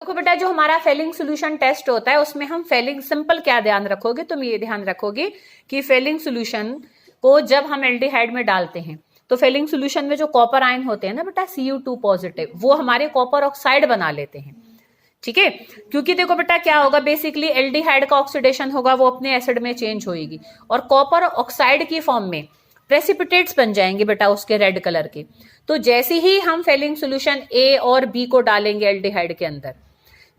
देखो बेटा, जो हमारा फेलिंग सोल्यूशन टेस्ट होता है उसमें हम फेलिंग सिंपल क्या ध्यान रखोगे, तुम ये ध्यान रखोगे कि फेलिंग सोल्यूशन को जब हम एल्डिहाइड में डालते हैं तो फेलिंग सोल्यूशन में जो कॉपर आयन होते हैं ना बेटा, Cu2 पॉजिटिव, वो हमारे कॉपर ऑक्साइड बना लेते हैं। ठीक है, क्योंकि देखो बेटा क्या होगा, बेसिकली एल्डिहाइड का ऑक्सीडेशन होगा, वो अपने एसिड में चेंज होगी और कॉपर ऑक्साइड की फॉर्म में प्रेसिपिटेट्स बन जाएंगे बेटा उसके रेड कलर के। तो जैसे ही हम फेलिंग सोल्यूशन ए और बी को डालेंगे एल्डिहाइड के अंदर,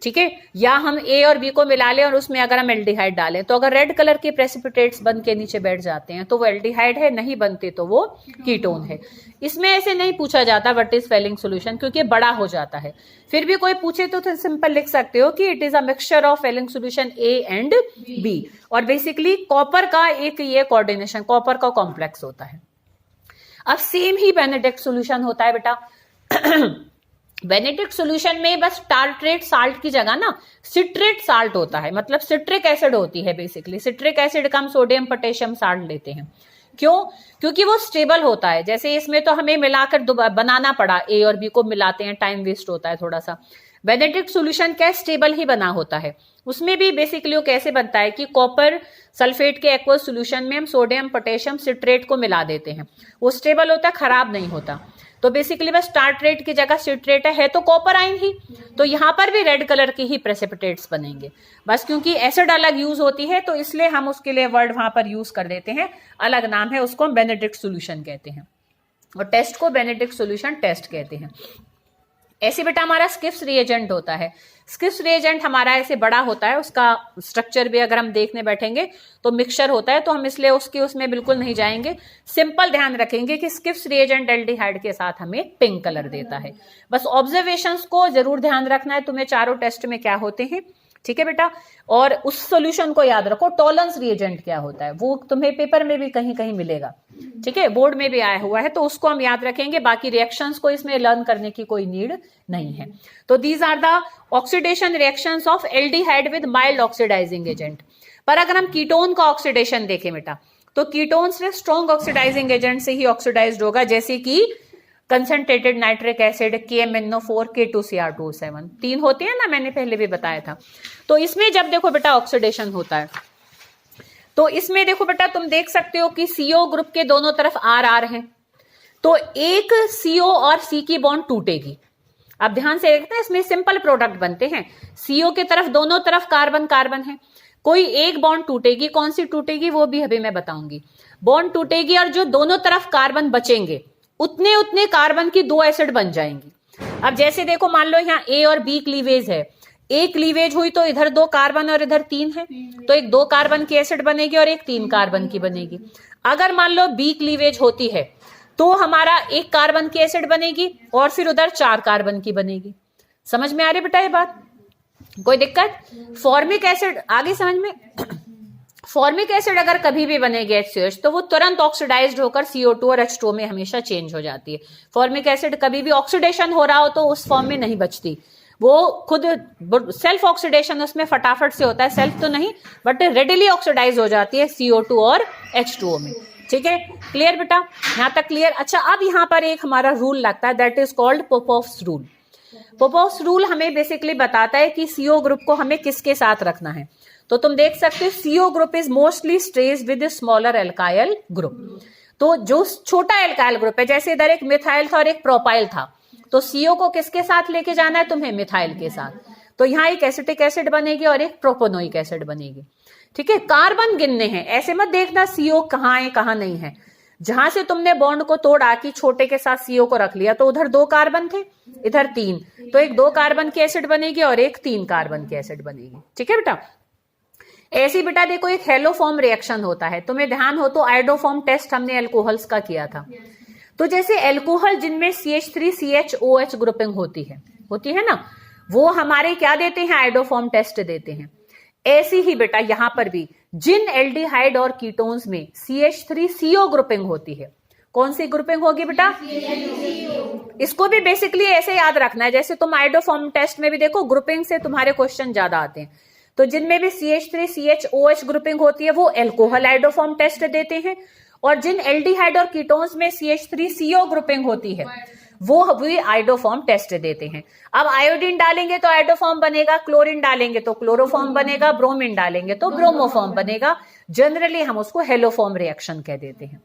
ठीक है, या हम ए और बी को मिला लें और उसमें अगर हम एल्डिहाइड डालें तो अगर रेड कलर के प्रेसिपिटेट्स बन के नीचे बैठ जाते हैं तो वो एल्डिहाइड है, नहीं बनते तो वो कीटोन है। इसमें ऐसे नहीं पूछा जाता व्हाट इज फेलिंग सोल्यूशन, क्योंकि बड़ा हो जाता है। फिर भी कोई पूछे तो सिंपल लिख सकते हो कि it is a mixture of Fehling solution A and B, और बेसिकली कॉपर का एक ये कोऑर्डिनेशन, कॉपर का कॉम्प्लेक्स होता है। अब सेम ही बेनेडिक्ट सोल्यूशन होता है बेटा। बेनेडिक्ट सोल्यूशन में बस टार्ट्रेट साल्ट की जगह ना सिट्रेट साल्ट होता है, मतलब सिट्रिक एसिड होती है। बेसिकली सिट्रिक एसिड का हम सोडियम पोटेशियम साल्ट लेते हैं। क्यों? क्योंकि वो स्टेबल होता है। जैसे इसमें तो हमें मिलाकर बनाना पड़ा, ए और बी को मिलाते हैं, टाइम वेस्ट होता है थोड़ा सा। बेनेडिक्ट सोल्यूशन क्या स्टेबल ही बना होता है। उसमें भी बेसिकली वो कैसे बनता है कि कॉपर सल्फेट के एक्वस सोल्यूशन में हम सोडियम पोटेशियम सिट्रेट को मिला देते हैं, वो स्टेबल होता है, खराब नहीं होता। तो बेसिकली बस टार्ट्रेट की जगह सिट्रेट है तो कॉपर आयन ही, तो यहां पर भी रेड कलर के ही प्रेसिपिटेट्स बनेंगे। बस क्योंकि एसिड अलग यूज होती है तो इसलिए हम उसके लिए वर्ड वहां पर यूज कर देते हैं, अलग नाम है, उसको हम बेनेडिक्ट सोल्यूशन कहते हैं और टेस्ट को बेनेडिक्ट सोल्यूशन टेस्ट कहते हैं। ऐसे बेटा हमारा स्किफ्स रिएजेंट होता है। स्किफ्स रिएजेंट हमारा ऐसे बड़ा होता है, उसका स्ट्रक्चर भी अगर हम देखने बैठेंगे तो मिक्सचर होता है, तो हम इसलिए उसमें बिल्कुल नहीं जाएंगे। सिंपल ध्यान रखेंगे कि स्किफ्स रिएजेंट एल्डिहाइड के साथ हमें पिंक कलर देता है। बस ऑब्जर्वेशंस को जरूर ध्यान रखना है तुम्हें, चारों टेस्ट में क्या होते हैं। ठीक है बेटा, और उस सॉल्यूशन को याद रखो। टॉलरेंस रिएजेंट क्या होता है वो तुम्हें पेपर में भी कहीं कहीं मिलेगा, ठीक है, बोर्ड में भी आया हुआ है, तो उसको हम याद रखेंगे। बाकी रिएक्शंस को इसमें लर्न करने की कोई नीड नहीं है। तो these are the oxidation reactions of aldehyde with mild oxidising agent. पर अगर हम कीटोन का ऑक्सीडेशन देखें बेटा, तो कीटोन सिर्फ स्ट्रॉन्ग ऑक्सीडाइजिंग एजेंट से ही ऑक्सीडाइज्ड होगा, जैसे कि concentrated nitric acid, KMnO4, K2Cr2O7, 3 होते हैं ना, मैंने पहले भी बताया था। तो इसमें जब देखो बेटा ऑक्सीडेशन होता है तो इसमें देखो बेटा तुम देख सकते हो कि CO ग्रुप के दोनों तरफ R है, तो एक CO और C की बॉन्ड टूटेगी। अब ध्यान से देखते हैं, इसमें सिंपल प्रोडक्ट बनते हैं। CO के तरफ दोनों तरफ कार्बन कार्बन है, कोई एक बॉन्ड टूटेगी, कौन सी टूटेगी वो भी अभी मैं बताऊंगी। बॉन्ड टूटेगी और जो दोनों तरफ कार्बन बचेंगे उतने उतने कार्बन की 2 एसिड बन जाएंगी। अब जैसे देखो मान लो यहाँ A और B क्लीवेज है, A क्लीवेज हुई तो इधर 2 कार्बन और इधर 3 है, तो एक 2 कार्बन की एसिड बनेगी और एक 3 कार्बन की बनेगी। अगर मान लो B क्लीवेज होती है तो हमारा 1 कार्बन की एसिड बनेगी और फिर उधर 4 कार्बन की बनेगी। समझ में आ रही बेटा ये बात? कोई दिक्कत? फॉर्मिक एसिड आगे समझ में। फॉर्मिक एसिड अगर कभी भी बनेगी HCOH तो वो तुरंत ऑक्सीडाइज्ड होकर CO2 और H2O में हमेशा चेंज हो जाती है। फॉर्मिक एसिड कभी भी ऑक्सीडेशन हो रहा हो तो उस फॉर्म में नहीं बचती, वो खुद सेल्फ ऑक्सीडेशन उसमें फटाफट से होता है, सेल्फ तो नहीं बट रेडिली ऑक्सीडाइज हो जाती है CO2 और H2O में। ठीक है, क्लियर बेटा, यहां तक क्लियर? अच्छा, अब यहां पर एक हमारा रूल लगता है, that is called Popov's rule. Popov's rule हमें बेसिकली बताता है कि CO ग्रुप को हमें किसके साथ रखना है। तो तुम देख सकते हो CO group is mostly stage with smaller alkyl group. तो जो छोटा एल्काइल ग्रुप है, जैसे इधर एक मिथाइल था और एक प्रोपाइल था, तो CO को किसके साथ लेके जाना है तुम्हें? मिथाइल के साथ। तो यहाँ एक एसिटिक एसिड बनेगी और एक प्रोपोनोइक एसिड बनेगी। ठीक है, कार्बन गिनने हैं, ऐसे मत देखना CO कहाँ है कहाँ नहीं है। जहां से तुमने बॉन्ड को तोड़ा कि छोटे के साथ CO को रख लिया, तो उधर 2 कार्बन थे, इधर 3, तो एक 2 कार्बन की एसिड बनेगी और एक 3 कार्बन की एसिड बनेगी। ठीक है बेटा, ऐसी बेटा देखो एक हेलोफॉर्म रिएक्शन होता है, तुम्हें ध्यान हो तो आयोडोफॉर्म टेस्ट हमने अल्कोहल्स का किया था। तो जैसे अल्कोहल जिनमें CH3CHOH ग्रुपिंग होती है ना, वो हमारे क्या देते हैं? आयोडोफॉर्म टेस्ट देते हैं। ऐसी ही बेटा यहां पर भी जिन एल्डिहाइड और कीटोन्स में CH3CO ग्रुपिंग होती है, कौन सी ग्रुपिंग होगी बेटा? इसको भी बेसिकली ऐसे याद रखना है, जैसे तुम आयोडोफॉर्म टेस्ट में भी देखो ग्रुपिंग से तुम्हारे क्वेश्चन ज्यादा आते हैं। तो जिनमें भी CH3CHOH ग्रुपिंग होती है वो अल्कोहल आयोडोफॉर्म टेस्ट देते हैं, और जिन एल्डिहाइड और कीटोन्स में CH3CO ग्रुपिंग होती है वो भी आयोडोफॉर्म टेस्ट देते हैं। अब आयोडीन डालेंगे तो आयोडोफॉर्म बनेगा, क्लोरीन डालेंगे तो क्लोरोफॉर्म बनेगा, ब्रोमीन डालेंगे तो ब्रोमोफॉर्म बनेगा। जनरली हम उसको हेलोफॉर्म रिएक्शन कह देते हैं।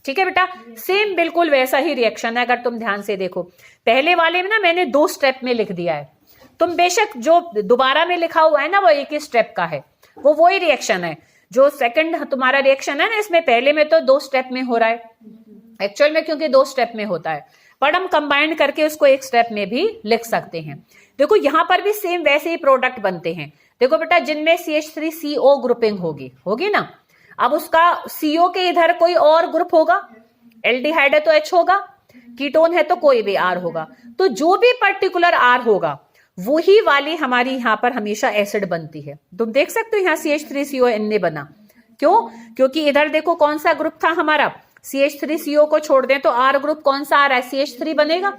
ठीक है बेटा, सेम बिल्कुल वैसा ही रिएक्शन है। अगर तुम ध्यान से देखो, पहले वाले में ना मैंने 2 स्टेप में लिख दिया है, तुम बेशक जो दोबारा में लिखा हुआ है ना वो एक ही स्टेप का है, वो वही रिएक्शन है। जो सेकंड तुम्हारा रिएक्शन है ना, इसमें पहले में तो 2 स्टेप में हो रहा है एक्चुअल में, क्योंकि 2 स्टेप में होता है, पर हम कंबाइन करके उसको एक स्टेप में भी लिख सकते हैं। देखो यहां पर भी सेम वैसे ही प्रोडक्ट बनते हैं। देखो बेटा, जिनमें CH3CO ग्रुपिंग होगी ना, अब उसका CO के इधर कोई और ग्रुप होगा, एल्डिहाइड है तो H होगा, कीटोन है तो कोई भी R होगा। तो जो भी पर्टिकुलर R होगा वही वाली हमारी यहां पर हमेशा एसिड बनती है। तुम देख सकते हो यहाँ CH3CONA बना, क्यों? क्योंकि इधर देखो कौन सा ग्रुप था हमारा, CH3CO को छोड़ दें तो R ग्रुप कौन सा आ रहा है, CH3 बनेगा।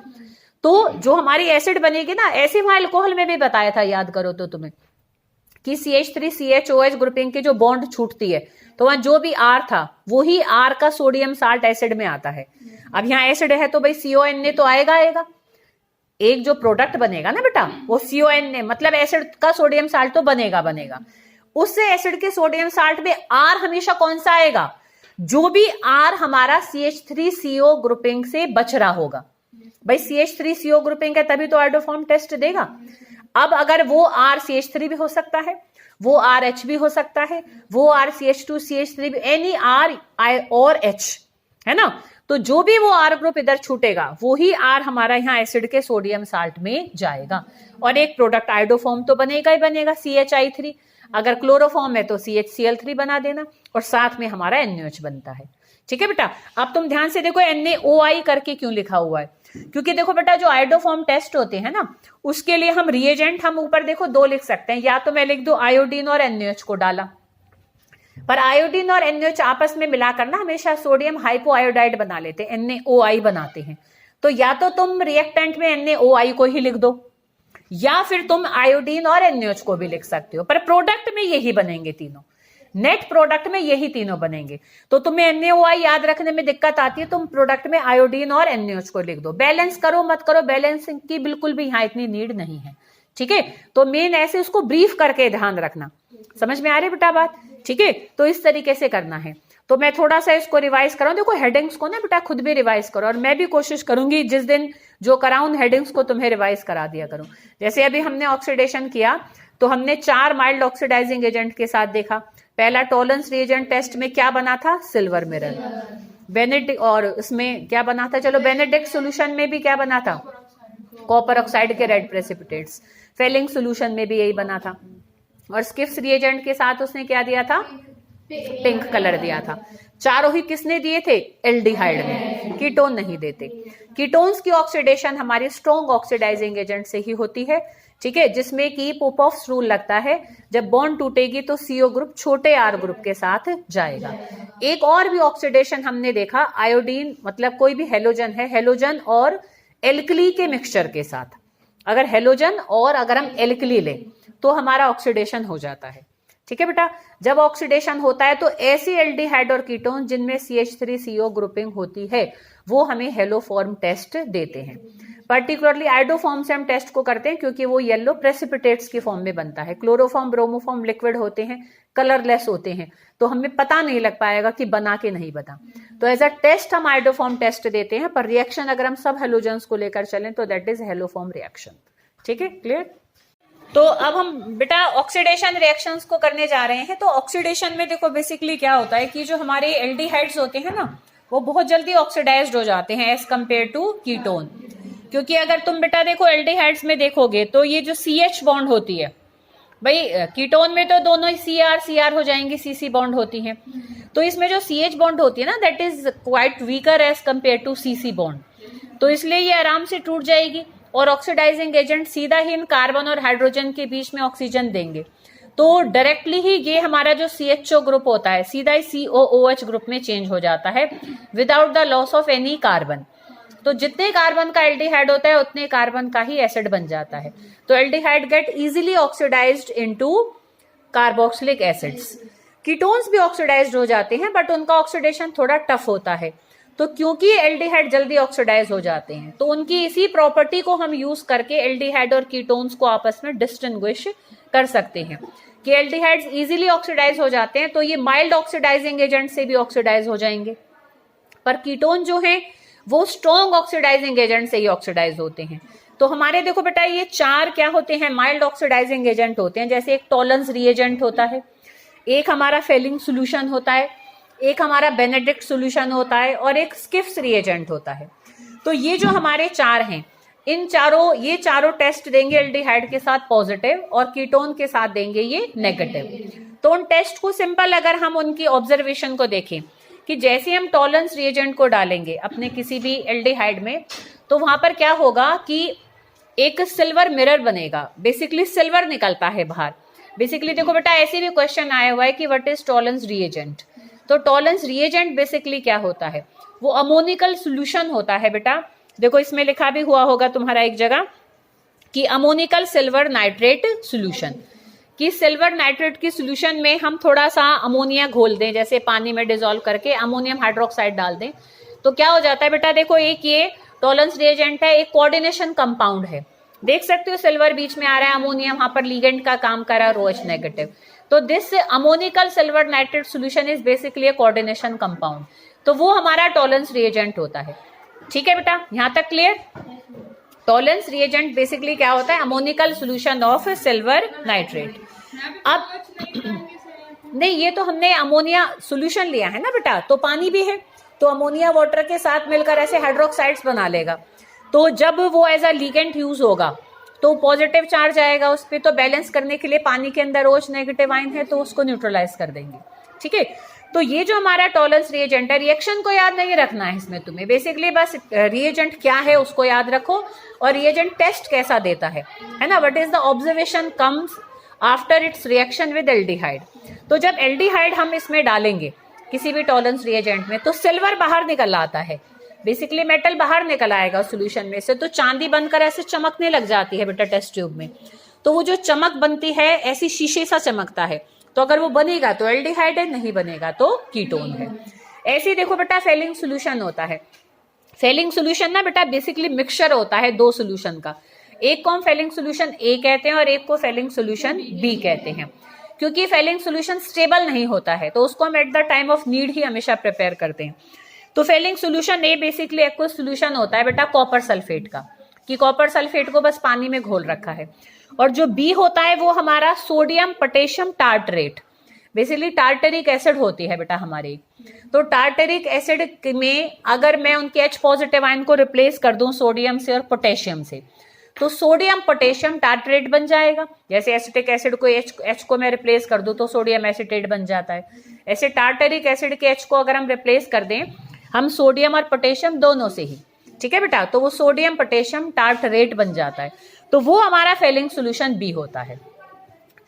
तो जो हमारी एसिड बनेगी ना, ऐसे वहां अल्कोहल में भी बताया था, याद करो तो तुम्हें, कि CH3CHOH ग्रुपिंग की जो बॉन्ड छूटती है तो वहां जो भी R था वही R का सोडियम साल्ट एसिड में आता है। अब यहाँ एसिड है तो भाई CONA तो आएगा। एक जो प्रोडक्ट बनेगा ना बेटा, वो CONA मतलब एसिड का सोडियम साल्ट तो बनेगा। उससे एसिड के सोडियम साल्ट में R हमेशा कौन सा आएगा, जो भी R हमारा CH3CO ग्रुपिंग से बच रहा होगा। भाई CH3CO ग्रुपिंग है तभी तो आयोडोफॉर्म टेस्ट देगा। अब अगर वो R CH3 भी हो सकता है, वो RH भी हो सकता है, वो R CH2 CH3 भी, एनी R और H है ना, तो जो भी वो R ग्रुप इधर छूटेगा वही R हमारा यहाँ एसिड के सोडियम साल्ट में जाएगा। और एक प्रोडक्ट आयोडोफॉर्म तो बनेगा ही बनेगा, CHI3। अगर क्लोरोफॉर्म है तो CHCl3 बना देना, और साथ में हमारा NaOH बनता है। ठीक है बेटा, अब तुम ध्यान से देखो NaOI करके क्यों लिखा हुआ है, क्योंकि देखो बेटा जो आयोडोफॉर्म टेस्ट होते हैं ना, उसके लिए हम रिएजेंट हम ऊपर देखो 2 लिख सकते हैं, या तो मैं लिख दू आयोडीन और NaOH को डाला, पर आयोडीन और NaOH आपस में मिलाकर ना हमेशा सोडियम हाइपोआयोडाइड बना लेते हैं, NaOI बनाते हैं। तो या तो तुम रिएक्टेंट में NaOI को ही लिख दो, या फिर तुम आयोडीन और NaOH को भी लिख सकते हो, पर प्रोडक्ट में यही बनेंगे तीनों, नेट प्रोडक्ट में यही तीनों बनेंगे। तो तुम्हें NaOI याद रखने में दिक्कत आती है, तुम प्रोडक्ट में आयोडीन और NaOH को लिख दो। बैलेंस करो मत करो, बैलेंसिंग की बिल्कुल भी यहाँ इतनी नीड नहीं है। ठीक है, तो मेन ऐसे उसको ब्रीफ करके ध्यान रखना। समझ में आ रही बेटा बात? ठीक है, तो इस तरीके से करना है। तो मैं थोड़ा सा इसको रिवाइज कराऊं, देखो हेडिंग्स को ना बेटा खुद भी रिवाइज करो, और मैं भी कोशिश करूंगी जिस दिन जो कराऊं हेडिंग्स को तुम्हें रिवाइज करा दिया करूं। जैसे अभी हमने ऑक्सीडेशन किया तो हमने 4 माइल्ड ऑक्सीडाइजिंग एजेंट के साथ देखा। पहला टॉलरेंस रिएजेंट टेस्ट में क्या बना था, सिल्वर मिरर। बेनेडिक्ट, और इसमें क्या बना था, चलो बेनेडिक्ट सोल्यूशन में भी क्या बना था, कॉपर ऑक्साइड के रेड प्रेसिपिटेट्स। फेलिंग सोल्यूशन में भी यही बना था। और स्किफ्स रिएजेंट के साथ उसने क्या दिया था, पिंक कलर दिया था। चारों ही किसने दिए थे, एल्डिहाइड में, कीटोन नहीं देते। कीटोन्स की ऑक्सीडेशन हमारी स्ट्रॉन्ग ऑक्सीडाइजिंग एजेंट से ही होती है। ठीक है, जिसमें कि पोपॉफ्स रूल लगता है, जब बॉन्ड टूटेगी तो CO ग्रुप छोटे R ग्रुप के साथ जाएगा। एक और भी ऑक्सीडेशन हमने देखा, आयोडीन मतलब कोई भी हेलोजन है, हेलोजन और एल्कली के मिक्सचर के साथ। अगर हेलोजन और अगर हम एल्कली लें तो हमारा ऑक्सीडेशन हो जाता है। ठीक है बेटा, जब ऑक्सीडेशन होता है तो ऐसी एल्डिहाइड और कीटोन जिनमें CH3CO ग्रुपिंग होती है वो हमें हेलोफॉर्म टेस्ट देते हैं। पर्टिकुलरली आयोडोफॉर्म से हम टेस्ट को करते हैं क्योंकि वो येलो प्रेसिपिटेट्स की फॉर्म में बनता है। क्लोरोफॉर्म ब्रोमोफॉर्म लिक्विड होते हैं, कलरलेस होते हैं, तो हमें पता नहीं लग पाएगा कि बना के नहीं बना। तो एज अ टेस्ट हम आयोडोफॉर्म टेस्ट देते हैं, पर रिएक्शन अगर हम सब हेलोजेंस को लेकर चलें तो दैट इज हेलोफॉर्म रिएक्शन। ठीक है, क्लियर? तो अब हम बेटा ऑक्सीडेशन रिएक्शंस को करने जा रहे हैं। तो ऑक्सीडेशन में देखो बेसिकली क्या होता है कि जो हमारे एल्डिहाइड्स होते हैं ना वो बहुत जल्दी ऑक्सीडाइज्ड हो जाते हैं एज कंपेयर टू कीटोन। क्योंकि अगर तुम बेटा देखो एल्डिहाइड्स में देखोगे तो ये जो CH बॉन्ड होती है, भाई कीटोन में तो दोनों ही CR हो जाएंगे, CC बॉन्ड होती है। तो इसमें जो CH बॉन्ड होती है ना that is quite weaker as compare to CC bond, तो इसलिए ये आराम से टूट जाएगी और ऑक्सीडाइजिंग एजेंट सीधा ही इन कार्बन और हाइड्रोजन के बीच में ऑक्सीजन देंगे। तो डायरेक्टली ही ये हमारा जो CHO ग्रुप होता है सीधा ही COOH ग्रुप में चेंज हो जाता है without the loss of any carbon. तो जितने कार्बन का एल्डिहाइड होता है उतने कार्बन का ही एसिड बन जाता है। तो aldehyde get easily oxidised into carboxylic acids. Ketones भी ऑक्सीडाइज्ड हो जाते हैं बट उनका ऑक्सीडेशन थोड़ा टफ होता है। तो क्योंकि एल्डिहाइड जल्दी ऑक्सीडाइज हो जाते हैं, तो उनकी इसी प्रॉपर्टी को हम यूज करके एल्डिहाइड और कीटोन्स को आपस में डिस्टिंग्विश कर सकते हैं कि एल्डिहाइड्स इजीली ऑक्सीडाइज हो जाते हैं तो ये माइल्ड ऑक्सीडाइजिंग एजेंट से भी ऑक्सीडाइज हो जाएंगे, पर कीटोन जो है वो स्ट्रॉन्ग ऑक्सीडाइजिंग एजेंट से ही ऑक्सीडाइज होते हैं। तो हमारे देखो बेटा ये 4 क्या होते हैं, माइल्ड ऑक्सीडाइजिंग एजेंट होते हैं। जैसे एक टॉलन्स रिएजेंट होता है, एक हमारा फेलिंग सोल्यूशन होता है, एक हमारा बेनेडिक्ट सोल्यूशन होता है और एक स्किफ्स रिएजेंट होता है। तो ये जो हमारे 4 हैं, ये चारों टेस्ट देंगे एल्डिहाइड के साथ पॉजिटिव और कीटोन के साथ देंगे ये नेगेटिव। तो उन टेस्ट को सिंपल अगर हम उनकी ऑब्जर्वेशन को देखें कि जैसे हम टॉलरेंस रिएजेंट को डालेंगे अपने किसी भी एल्डिहाइड में, तो वहां पर क्या होगा कि एक सिल्वर मिरर बनेगा, बेसिकली सिल्वर निकलता है बाहर। बेसिकली देखो बेटा ऐसे भी क्वेश्चन आया हुआ है कि व्हाट इज टॉलरेंस रिएजेंट। तो टॉलरेंस रिएजेंट बेसिकली क्या होता है, वो अमोनिकल सोल्यूशन होता है बेटा। देखो इसमें लिखा भी हुआ होगा तुम्हारा एक जगह कि अमोनिकल सिल्वर नाइट्रेट सोल्यूशन, कि सिल्वर नाइट्रेट की सोल्यूशन में हम थोड़ा सा अमोनिया घोल दें, जैसे पानी में डिसॉल्व करके अमोनियम हाइड्रोक्साइड डाल दें, तो क्या हो जाता है बेटा, देखो एक ये टॉलरेंस रिएजेंट है, एक कोऑर्डिनेशन कंपाउंड है। देख सकते हो सिल्वर बीच में आ रहा है, अमोनियम वहां पर लिगेंड का काम कर रहा है, OH नेगेटिव। तो this ammoniacal silver nitrate solution is basically A coordination compound. तो वो हमारा टॉलरेंस रिएजेंट होता है। ठीक है बेटा, यहां तक क्लियर। टॉलरेंस रिएजेंट बेसिकली क्या होता है, ammoniacal solution of silver nitrate. अब नहीं, ये तो हमने अमोनिया सोल्यूशन लिया है ना बेटा, तो पानी भी है, तो अमोनिया वाटर के साथ मिलकर ऐसे हाइड्रोक्साइड्स बना लेगा। तो जब वो एज अ लिगेंड यूज होगा तो पॉजिटिव चार्ज आएगा उस पर, तो बैलेंस करने के लिए पानी के अंदर OH नेगेटिव आयन है तो उसको न्यूट्रलाइज कर देंगे। ठीक है, तो ये जो हमारा टॉलरेंस रिएजेंट है, रिएक्शन को याद नहीं रखना है इसमें तुम्हें, बेसिकली बस रिएजेंट क्या है उसको याद रखो और रिएजेंट टेस्ट कैसा देता है ना। What is the observation comes after it's reaction with aldehyde. तो जब एल्डिहाइड हम इसमें डालेंगे किसी भी टॉलरेंस रिएजेंट में, तो सिल्वर बाहर निकल आता है, बेसिकली मेटल बाहर निकल आएगा सोल्यूशन में से, तो चांदी बनकर ऐसे चमकने लग जाती है बेटा टेस्ट ट्यूब में। तो वो जो चमक बनती है ऐसी शीशे सा चमकता है, तो अगर वो बनेगा तो एल्डिहाइड है, नहीं बनेगा तो कीटोन है। ऐसे ही देखो बेटा फेलिंग सोल्यूशन होता है। फेलिंग सोल्यूशन ना बेटा बेसिकली मिक्सचर होता है 2 सोल्यूशन का, एक को हम फेलिंग सोल्यूशन A कहते हैं और एक को फेलिंग सोल्यूशन B कहते हैं। क्योंकि फेलिंग सोल्यूशन स्टेबल नहीं होता है तो उसको हम at the time of need ही हमेशा प्रिपेयर करते हैं। तो failing solution A basically aqueous solution होता है बेटा कॉपर सल्फेट का, कि कॉपर सल्फेट को बस पानी में घोल रखा है। और जो B होता है वो हमारा sodium potassium tartrate, basically tartaric acid होती है बेटा हमारी। तो टार्टरिक एसिड में अगर मैं उनके H पॉजिटिव आयन को रिप्लेस कर दूं सोडियम से और पोटेशियम से, तो सोडियम पोटेशियम टार्टरेट बन जाएगा। जैसे एसिटिक एसिड को H को मैं रिप्लेस कर दूं तो सोडियम एसिटेट बन जाता है। ऐसे टार्टरिक एसिड के H को अगर हम रिप्लेस कर दें हम सोडियम और पोटेशियम दोनों से ही, ठीक है बेटा, तो वो सोडियम पोटेशियम टार्टरेट बन जाता है। तो वो हमारा फेलिंग सोल्यूशन B होता है।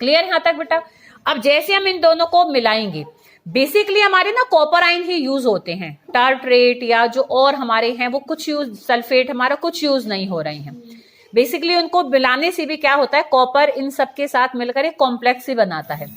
क्लियर यहां तक बेटा। अब जैसे हम इन दोनों को मिलाएंगे, बेसिकली हमारे ना कॉपर आयन ही यूज होते हैं, टार्टरेट या जो और हमारे हैं वो कुछ यूज, सल्फेट हमारा कुछ यूज नहीं हो रहे हैं। बेसिकली उनको मिलाने से भी क्या होता है, कॉपर इन सब के साथ मिलकर एक कॉम्प्लेक्स ही बनाता है।